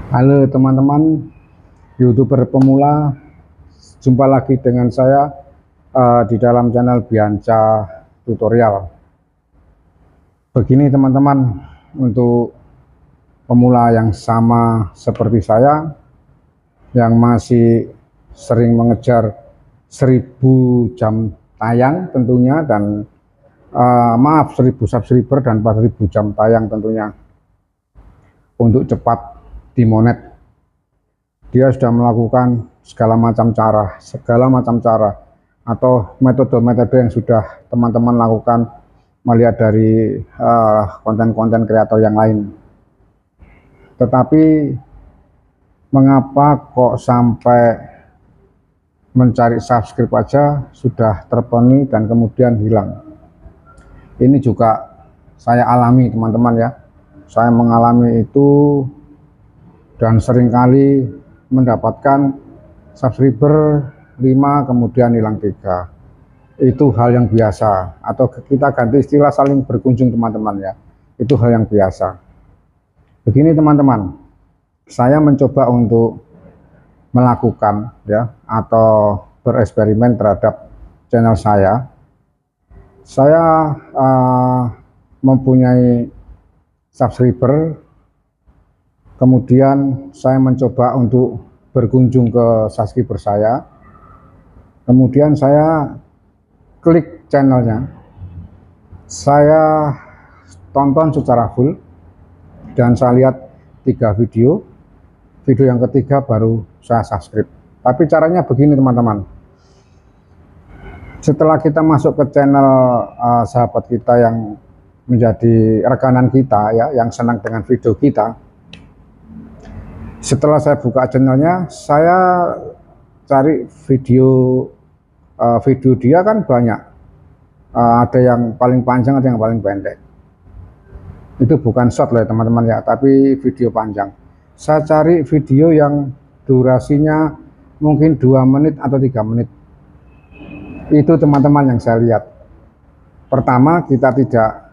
Halo teman-teman YouTuber pemula, jumpa lagi dengan saya di dalam channel Bianca Tutorial. Begini teman-teman, untuk pemula yang sama seperti saya, yang masih sering mengejar 1000 jam tayang tentunya, dan 1000 subscriber dan 4000 jam tayang tentunya, untuk cepat dimonet. Dia sudah melakukan segala macam cara atau metode-metode yang sudah teman-teman lakukan melihat dari konten-konten kreator yang lain. Tetapi mengapa kok sampai mencari subscribe aja sudah terpenuhi dan kemudian hilang? Ini juga saya alami teman-teman ya. Saya mengalami itu dan seringkali mendapatkan subscriber 5 kemudian hilang 3. Itu hal yang biasa, atau kita ganti istilah saling berkunjung teman-teman ya. Itu hal yang biasa. Begini teman-teman, saya mencoba untuk melakukan ya, atau bereksperimen terhadap channel saya. Saya mempunyai subscriber, kemudian saya mencoba untuk berkunjung ke subscriber saya, kemudian saya klik channelnya, saya tonton secara full, dan saya lihat 3 video. Video yang ketiga baru saya subscribe. Tapi caranya begini teman-teman, setelah kita masuk ke channel sahabat kita yang menjadi rekanan kita ya, yang senang dengan video kita, setelah saya buka channelnya, saya cari video dia kan banyak, ada yang paling panjang, ada yang paling pendek. Itu bukan short loh ya teman-teman ya, tapi video panjang. Saya cari video yang durasinya mungkin 2 menit atau 3 menit. Itu teman-teman yang saya lihat. Pertama, kita tidak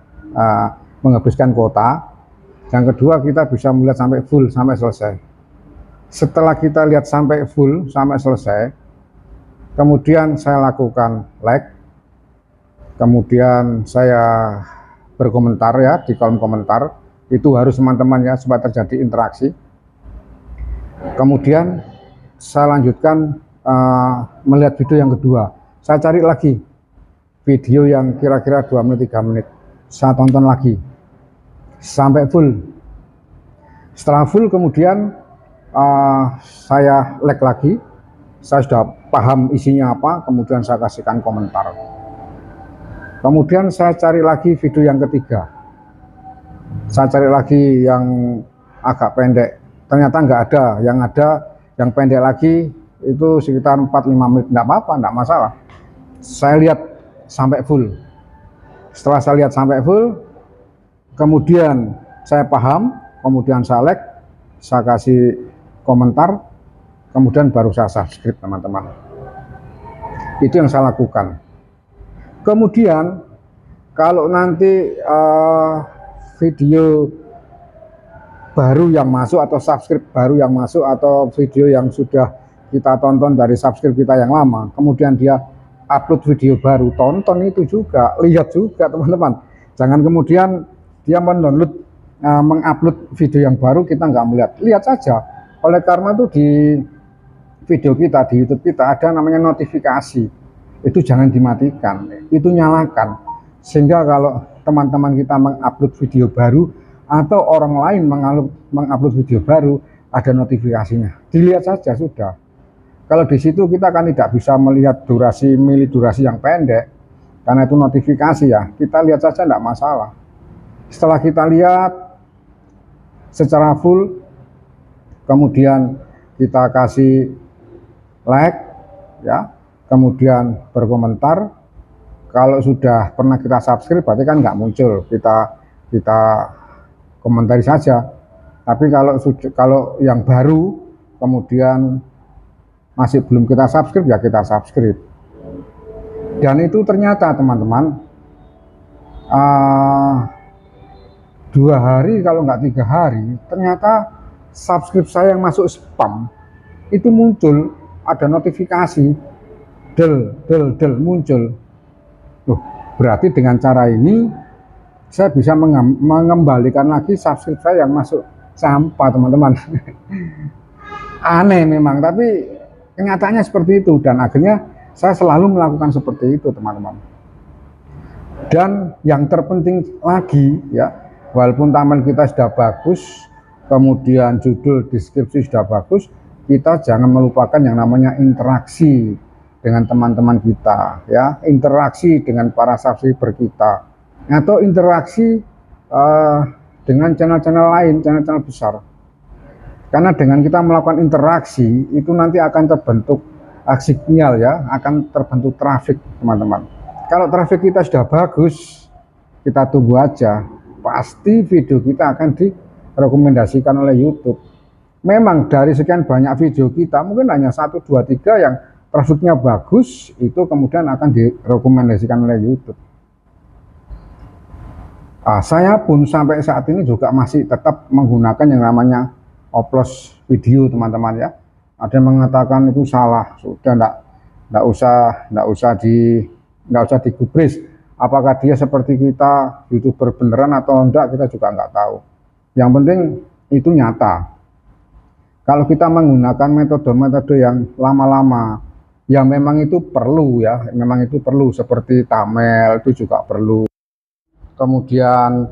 menghabiskan kuota. Yang kedua, kita bisa melihat sampai full, sampai selesai. Setelah kita lihat sampai full, sampai selesai, kemudian saya lakukan like, kemudian saya berkomentar ya di kolom komentar. Itu harus teman-teman ya, supaya terjadi interaksi. Kemudian saya lanjutkan melihat video yang kedua. Saya cari lagi video yang kira-kira 2 menit 3 menit, saya tonton lagi sampai full. Setelah full kemudian saya like lagi, saya sudah paham isinya apa, kemudian saya kasihkan komentar. Kemudian saya cari lagi video yang ketiga, saya cari lagi yang agak pendek, ternyata nggak ada. Yang ada yang pendek lagi itu sekitar 4-5 menit, nggak apa-apa, nggak masalah. Saya lihat sampai full. Setelah saya lihat sampai full, kemudian saya paham, kemudian saya like, saya kasih komentar, kemudian baru saya subscribe teman-teman. Itu yang saya lakukan. Kemudian kalau nanti video baru yang masuk, atau subscribe baru yang masuk, atau video yang sudah kita tonton dari subscribe kita yang lama, kemudian dia upload video baru, tonton itu juga, lihat juga teman-teman. Jangan kemudian dia mendownload, mengupload video yang baru, kita nggak melihat, lihat saja. Oleh karena itu di video kita, di YouTube kita ada namanya notifikasi, itu jangan dimatikan, itu nyalakan, sehingga kalau teman-teman kita mengupload video baru atau orang lain mengupload video baru, ada notifikasinya, dilihat saja sudah. Kalau di situ kita kan tidak bisa melihat durasi, milih durasi yang pendek, karena itu notifikasi ya, kita lihat saja tidak masalah. Setelah kita lihat secara full, kemudian kita kasih like ya, kemudian berkomentar. Kalau sudah pernah kita subscribe berarti kan nggak muncul, kita komentari saja. Tapi kalau yang baru kemudian masih belum kita subscribe, ya kita subscribe. Dan itu ternyata teman-teman 2 hari kalau nggak 3 hari, ternyata subscribe saya yang masuk spam itu muncul ada notifikasi del muncul. Loh, berarti dengan cara ini saya bisa mengembalikan lagi subscribe saya yang masuk sampah, teman-teman. Aneh memang, tapi kenyataannya seperti itu, dan akhirnya saya selalu melakukan seperti itu, teman-teman. Dan yang terpenting lagi ya, walaupun thumbnail kita sudah bagus, kemudian judul deskripsi sudah bagus, kita jangan melupakan yang namanya interaksi dengan teman-teman kita ya, interaksi dengan para subscriber kita, atau interaksi dengan channel-channel lain, channel-channel besar. Karena dengan kita melakukan interaksi itu nanti akan terbentuk sinyal ya, akan terbentuk traffic, teman-teman. Kalau traffic kita sudah bagus, kita tunggu aja, pasti video kita akan direkomendasikan oleh YouTube. Memang dari sekian banyak video kita mungkin hanya 1, 2, 3 yang trafficnya bagus, itu kemudian akan direkomendasikan oleh YouTube. Saya pun sampai saat ini juga masih tetap menggunakan yang namanya upload video, teman-teman ya. Ada yang mengatakan itu salah, sudah enggak usah digubris. Apakah dia seperti kita YouTuber beneran atau enggak, kita juga enggak tahu. Yang penting itu nyata. Kalau kita menggunakan metode-metode yang lama-lama, ya memang itu perlu ya, memang itu perlu, seperti thumbnail itu juga perlu. Kemudian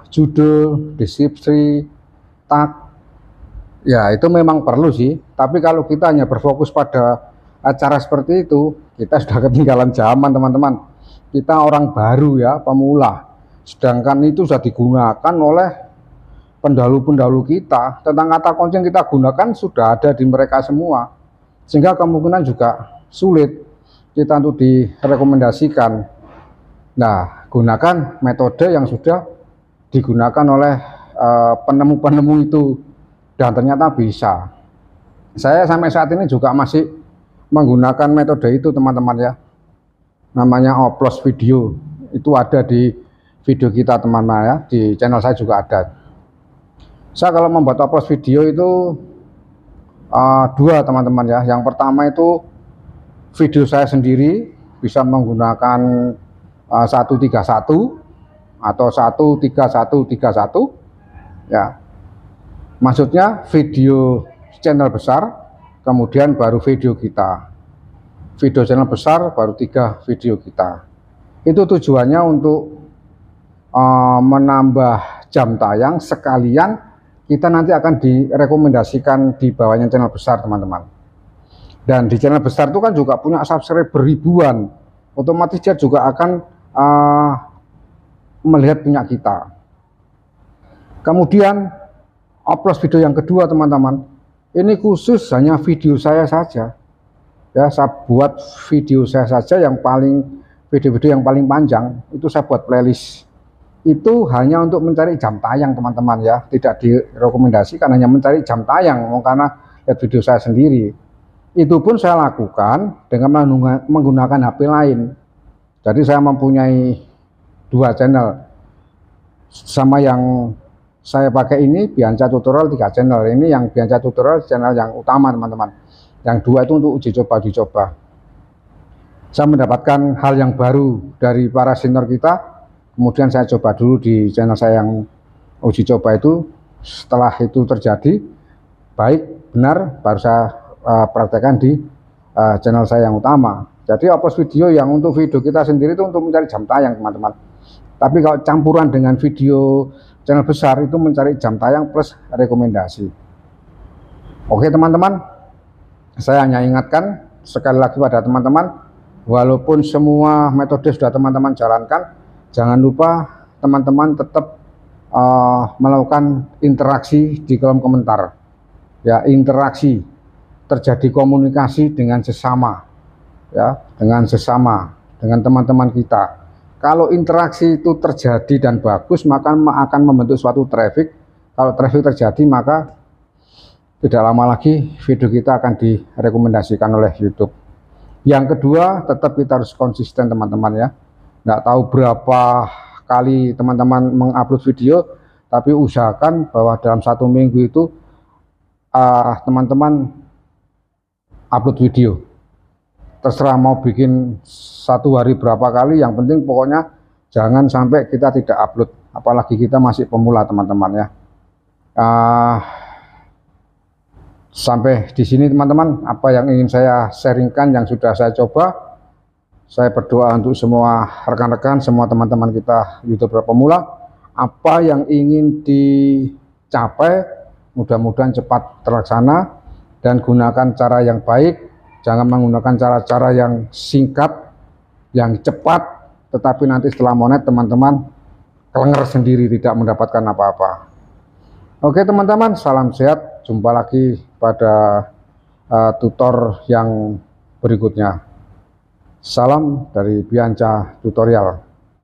judul, deskripsi, tag, ya itu memang perlu sih. Tapi kalau kita hanya berfokus pada acara seperti itu, kita sudah ketinggalan zaman, teman-teman. Kita orang baru ya, pemula. Sedangkan itu sudah digunakan oleh pendahulu-pendahulu kita. Tentang kata kunci yang kita gunakan sudah ada di mereka semua, sehingga kemungkinan juga sulit kita untuk direkomendasikan. Nah, gunakan metode yang sudah digunakan oleh penemu-penemu itu, dan ternyata bisa. Saya sampai saat ini juga masih menggunakan metode itu, teman-teman ya, namanya upload video. Itu ada di video kita, teman-teman ya, di channel saya juga ada. Saya kalau membuat upload video itu dua, teman-teman ya. Yang pertama itu video saya sendiri, bisa menggunakan 131 atau 13131 ya. Maksudnya video channel besar, kemudian baru video kita. Video channel besar baru 3 video kita. Itu tujuannya untuk menambah jam tayang, sekalian kita nanti akan direkomendasikan di bawahnya channel besar, teman-teman. Dan di channel besar itu kan juga punya subscriber ribuan, otomatis dia juga akan melihat punya kita. Kemudian upload video yang kedua, teman-teman, ini khusus hanya video saya saja ya. Saya buat video saya saja yang video-video yang paling panjang, itu saya buat playlist. Itu hanya untuk mencari jam tayang, teman-teman ya, tidak direkomendasikan, hanya mencari jam tayang karena lihat video saya sendiri. Itu pun saya lakukan dengan menggunakan HP lain. Jadi saya mempunyai 2 channel, sama yang saya pakai ini Bianca Tutorial 3 channel. Ini yang Bianca Tutorial channel yang utama, teman-teman. Yang 2 itu untuk uji coba. Saya mendapatkan hal yang baru dari para senior kita. Kemudian saya coba dulu di channel saya yang uji coba itu. Setelah itu terjadi baik, benar, baru saya praktekkan di channel saya yang utama. Jadi upload video yang untuk video kita sendiri itu untuk mencari jam tayang, teman-teman. Tapi kalau campuran dengan video channel besar itu mencari jam tayang plus rekomendasi. Oke, teman-teman, saya hanya ingatkan sekali lagi pada teman-teman, walaupun semua metode sudah teman-teman jalankan, jangan lupa teman-teman tetap melakukan interaksi di kolom komentar ya, interaksi, terjadi komunikasi dengan sesama ya, dengan teman-teman kita. Kalau interaksi itu terjadi dan bagus, maka akan membentuk suatu traffic. Kalau traffic terjadi, maka tidak lama lagi video kita akan direkomendasikan oleh YouTube. Yang kedua, tetap kita harus konsisten, teman-teman ya. Nggak tahu berapa kali teman-teman mengupload video, tapi usahakan bahwa dalam 1 minggu itu teman-teman upload video. Terserah mau bikin 1 hari berapa kali, yang penting pokoknya jangan sampai kita tidak upload, apalagi kita masih pemula teman-teman ya. Sampai di sini teman-teman apa yang ingin saya sharingkan, yang sudah saya coba. Saya berdoa untuk semua rekan-rekan, semua teman-teman kita YouTuber pemula, apa yang ingin dicapai mudah-mudahan cepat terlaksana, dan gunakan cara yang baik. Jangan menggunakan cara-cara yang singkat, yang cepat, tetapi nanti setelah monet teman-teman kelenger sendiri, tidak mendapatkan apa-apa. Oke teman-teman, salam sehat, jumpa lagi pada tutor yang berikutnya. Salam dari Bianca Tutorial.